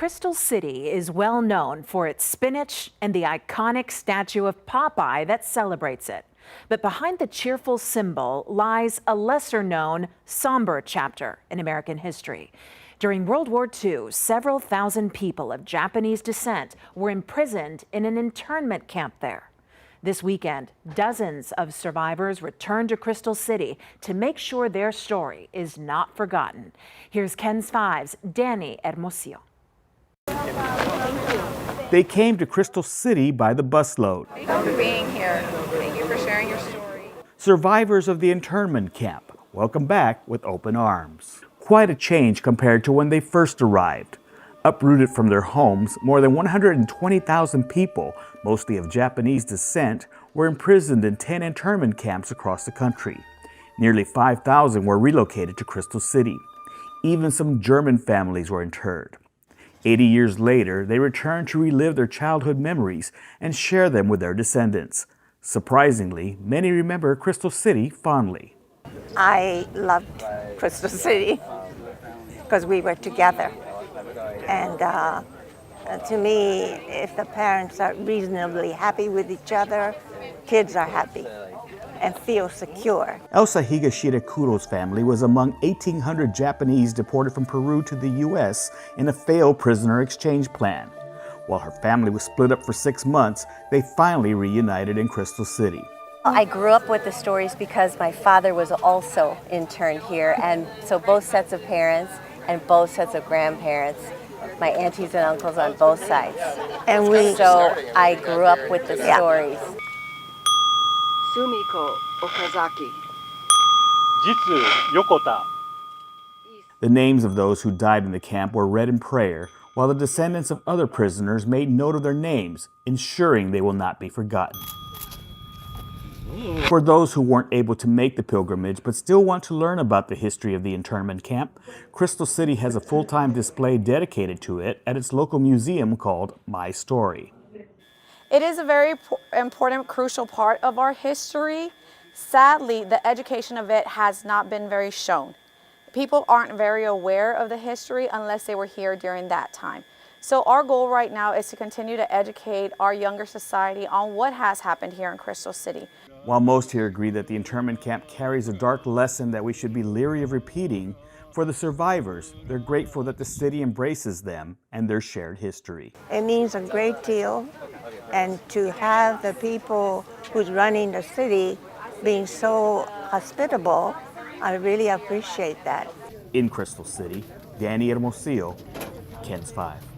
Crystal City is well known for its spinach and the iconic statue of Popeye that celebrates it. But behind the cheerful symbol lies a lesser-known, somber chapter in American history. During World War II, several thousand people of Japanese descent were imprisoned in an internment camp there. This weekend, dozens of survivors returned to Crystal City to make sure their story is not forgotten. Here's KENS 5's Danny Hermosillo. They came to Crystal City by the busload. Thank you for being here. Thank you for sharing your story. Survivors of the internment camp, welcome back with open arms. Quite a change compared to when they first arrived. Uprooted from their homes, more than 120,000 people, mostly of Japanese descent, were imprisoned in 10 internment camps across the country. Nearly 5,000 were relocated to Crystal City. Even some German families were interred. 80 years later, they returned to relive their childhood memories and share them with their descendants. Surprisingly, many remember Crystal City fondly. I loved Crystal City because we were together. And to me, if the parents are reasonably happy with each other, kids are happy and feel secure. Elsa Higashida Kuro's family was among 1,800 Japanese deported from Peru to the U.S. in a failed prisoner exchange plan. While her family was split up for 6 months, they finally reunited in Crystal City. I grew up with the stories because my father was also interned here, and so both sets of parents and both sets of grandparents, my aunties and uncles on both sides. And so I grew up with the stories. Sumiko Okazaki. Jitsu Yokota. The names of those who died in the camp were read in prayer, while the descendants of other prisoners made note of their names, ensuring they will not be forgotten. For those who weren't able to make the pilgrimage but still want to learn about the history of the internment camp, Crystal City has a full-time display dedicated to it at its local museum called My Story. It is a very important, crucial part of our history. Sadly, the education of it has not been very shown. People aren't very aware of the history unless they were here during that time. So our goal right now is to continue to educate our younger society on what has happened here in Crystal City. While most here agree that the internment camp carries a dark lesson that we should be leery of repeating, for the survivors, they're grateful that the city embraces them and their shared history. it means a great deal, and to have the people who's running the city being so hospitable, I really appreciate that. In Crystal City, Danny Hermosillo, KENS 5.